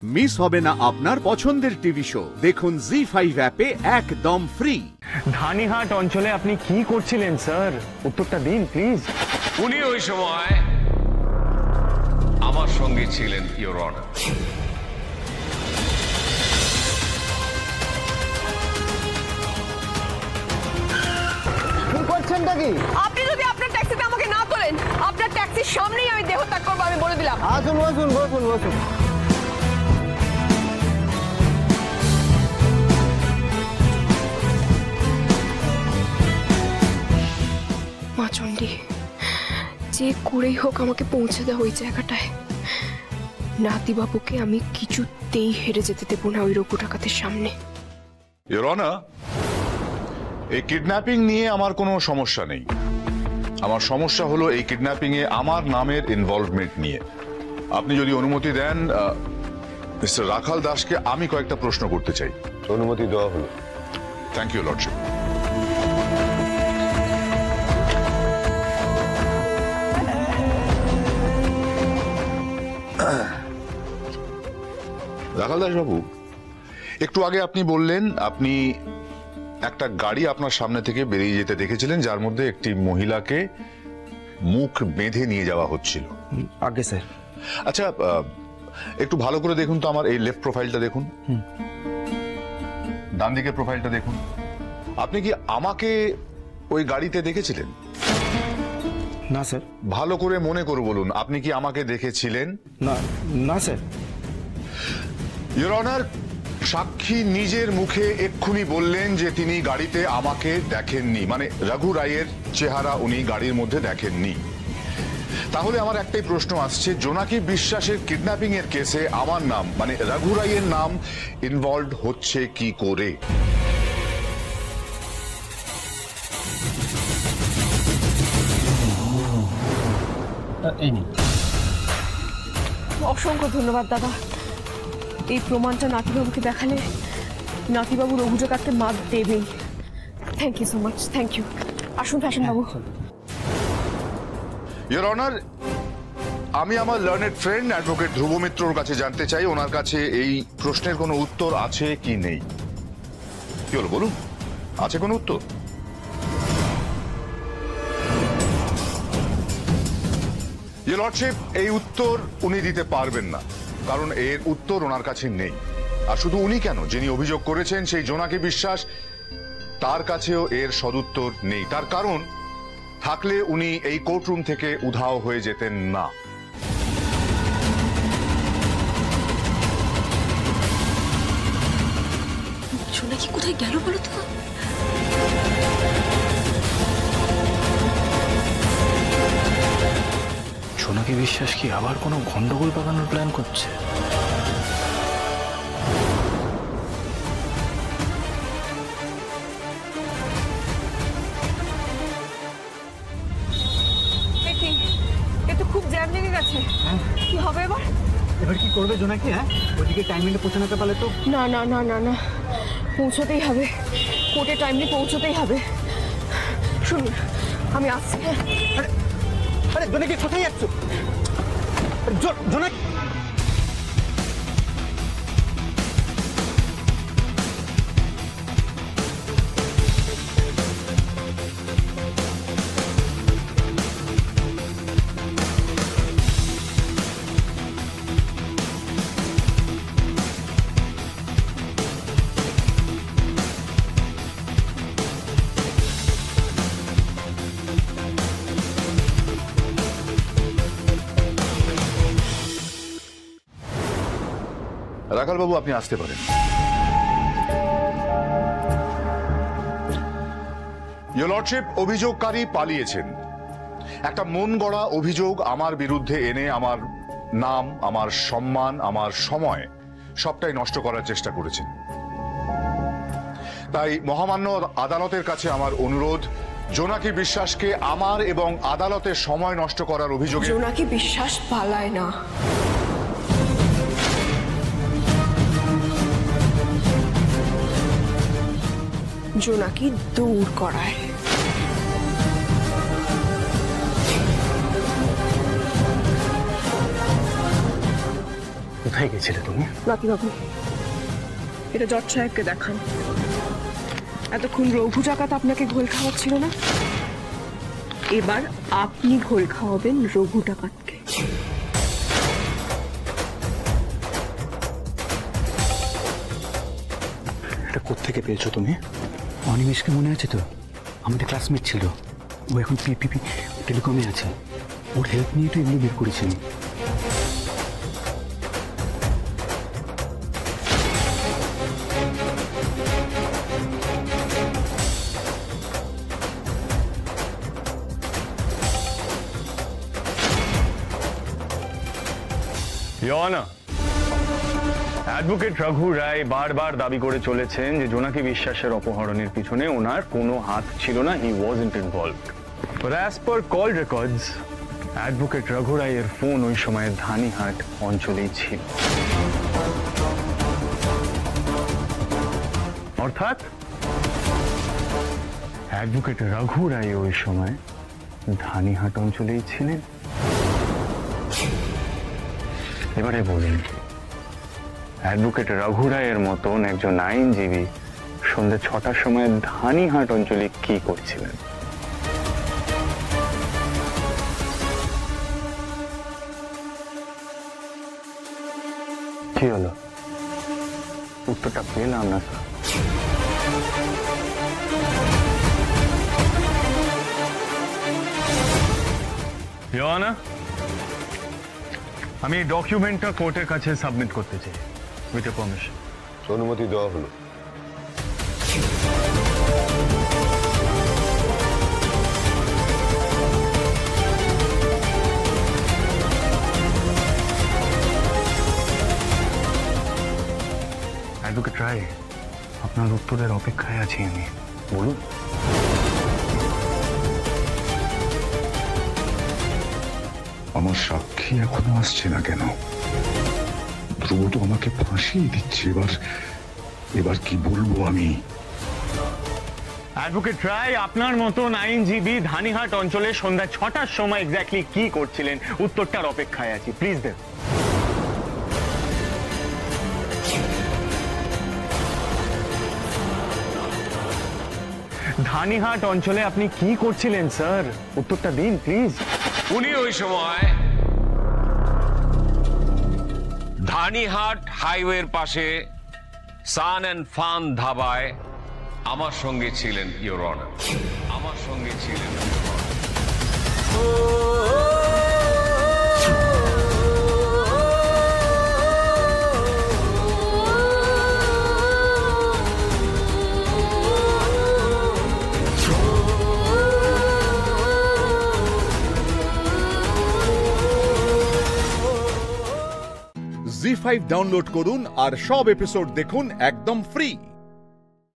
Miss হবে না আপনার পছন্দের টিভি শো। দেখুন জি5 অ্যাপে একদম ফ্রি। ধানিহাট অঞ্চলে আপনি কি করছিলেন স্যার? উত্তরটা দিন প্লিজ। উনি ওই সময় আমার সঙ্গে ছিলেন, ইওর অনার। কি করছেনটা কি? আপনি যদি আপনার ট্যাক্সিতে আমাকে না তোলেন, আপনার ট্যাক্সির সামনেই আমি দেহত্যাগ করবো, আমি বলে দিলাম। আসুন বসুন বসুন বসুন। মা চণ্ডী, যে করেই হোক আমাকে পৌঁছে দাও ওই জায়গাটায়। নাতিবাবুকে আমি কিছুতেই হেরে যেতে দেবো না ওই রঘু ডাকাতের সামনে। ইওর অনার, এই কিডন্যাপিং নিয়ে আমার কোনো সমস্যা নেই। আমার সমস্যা হলো এই কিডন্যাপিং এ আমার নামের ইনভলভমেন্ট নিয়ে। আপনি যদি অনুমতি দেন, মিস্টার রাখাল দাসকে আমি কয়েকটা প্রশ্ন করতে চাই। অনুমতি দেওয়া হলো। Thank you lordship. Rakhal Das বাবু, একটু আগে আপনি বললেন আপনি একটা গাড়ি আপনার সামনে থেকে বেরিয়ে যেতে দেখেছিলেন, যার মধ্যে একটি মহিলাকে মুখ বেঁধে নিয়ে যাওয়া হচ্ছিল। আগে স্যার। আচ্ছা, একটু ভালো করে দেখুন তো, আমার এই লেফট প্রোফাইলটা দেখুন, ডান দিকের প্রোফাইলটা দেখুন। আপনি কি আমাকে ওই গাড়িতে দেখেছিলেন? না স্যার। ভালো করে মনে করে বলুন, আপনি কি আমাকে দেখেছিলেন? না না স্যার। ইওর অনার, সাক্ষী নিজের মুখে এক্ষুনি বললেন যে তিনি গাড়িতে আমাকে দেখেননি, মানে রঘু রায়ের চেহারা উনি গাড়ির মধ্যে দেখেননি। তাহলে আমার একটাই প্রশ্ন আসছে, জোনাকি বিশ্বাসের কিডন্যাপিং এর কেসে আমার নাম মানে রঘু রায়ের নাম ইনভলভ হচ্ছে কি করে? অসংখ্য ধন্যবাদ দাদা। এই প্রমাণটা নাতিবাবুকে দেখালে নাতিবাবু রঘু ডাকাতকে মাত দেবেই। Thank you so much, thank you. আসুন ফ্যাশন বাবু। ইওর অনার, আমি আমার লার্নেড ফ্রেন্ড অ্যাডভোকেট ধ্রুব মিত্রর কাছে জানতে চাই ওনার কাছে এই প্রশ্নের কোনো উত্তর আছে কি নেই। কি হলো বলুন, আছে কোনো উত্তর? ইওর লর্ডশিপ, এই উত্তর উনি দিতে পারবেন না, কারণ এর উত্তর ওনার কাছে নেই। আর শুধু উনি কেন, যিনি অভিযোগ করেছেন সেই জোনাকি বিশ্বাস, তার কাছেও এর সদুত্তর নেই। তার কারণ থাকলে উনি এই কোর্টরুম থেকে উধাও হয়ে যেতেন না। জোনাকি কোথায় গেল বলো তো? জোনাকি বিশ্বাস কি আবার কোনো গন্ডগোল পাকানোর প্ল্যান করছে? এ তো খুব জ্যাম লেগে গেছে। কি হবে এবার? এবার কি করবে জোনাকি? হ্যাঁ, ওইদিকে টাইমে পৌঁছাতে পারলে তো। না না না না না, পৌঁছতেই হবে, কোর্টে টাইমলি পৌঁছতেই হবে। শুনুন, আমি আসছি। আরে জোনাকি কোথায় যাচ্ছ? জোনাকি রাখাল বাবু, আপনি আসতে পারেন। ইওর লর্ডশিপ, অভিযোগকারী পালিয়েছেন। একটা মন গড়া অভিযোগ আমার বিরুদ্ধে এনে আমার নাম, আমার সম্মান, আমার সময় সবটাই নষ্ট করার চেষ্টা করেছেন। তাই মহামান্য আদালতের কাছে আমার অনুরোধ, জোনাকি বিশ্বাসকে আমার এবং আদালতের সময় নষ্ট করার অভিযোগে। জোনাকি বিশ্বাস পালায় না। জোনাকি দৌড় করায়। কোথায় গেছিলে তুমি? নাতিবাবু, এটা জজ সাহেবকে দেখান। এতক্ষণ রঘু ডাকাত আপনাকে ঘোল খাওয়াচ্ছিল না, এবার আপনি ঘোল খাওয়াবেন রঘু ডাকাতকে। এটা কোত্থেকে পেয়েছো তুমি? অনিমেষকে মনে আছে তো? আমাদের ক্লাসমেট ছিল, ও এখন পিপিপি টেলিকমে আছে। ওর হেল্প নিয়ে তো এগুলো বের করেছি আমি। Your Honor, অ্যাডভোকেট রঘু রায় বারবার দাবি করে চলেছেন যে জোনাকি বিশ্বাসের অপহরণের পিছনে ওনার কোনো হাত ছিল না, he wasn't involved. But as per call records, advocate Raghu রায়ের ফোন ওই সময় ধানিহাট অঞ্চলেই ছিল। অর্থাৎ অ্যাডভোকেট রঘু রায় ওই সময় ধানিহাট অঞ্চলেই ছিলেন। এবারে বলুন, অ্যাডভোকেট রঘু রায়ের মতন একজন আইনজীবী সন্ধ্যে 6টার সময় ধানিহাট অঞ্চলে কি করছিলেন? কি হলো? উত্তরটা পেলাম না স্যার। Your Honor, আমি এই ডকুমেন্টটা কোর্টের কাছে সাবমিট করতে চাই, উইথ এ পারমিশন। অনুমতি দেওয়া হলো। অ্যাডভোকেট রায়, আপনার উত্তরের অপেক্ষায় আছি আমি, বলুন। আমার সাক্ষী এখনো আসছে না কেন? ধ্রুব তো আমাকে ফাঁসিয়ে দিচ্ছে। এবার কি বলবো আমি? অ্যাডভোকেট রায়, আপনার মতন আইনজীবী ধানিহাট অঞ্চলে সন্ধ্যা 6টার সময় এক্স্যাক্টলি কি করছিলেন? উত্তরটার অপেক্ষায় আছি, প্লিজ দেন। ধানিহাট অঞ্চলে আপনি কি করছিলেন স্যার? উত্তরটা দিন প্লিজ। উনি ওই সময় ধানিহাট হাইওয়ের পাশে সান অ্যান্ড ফান ধাবায় আমার সঙ্গে ছিলেন, ইওর অনার। আমার সঙ্গে ছিলেন। জি5 ডাউনলোড করুন আর সব এপিসোড দেখুন একদম ফ্রি।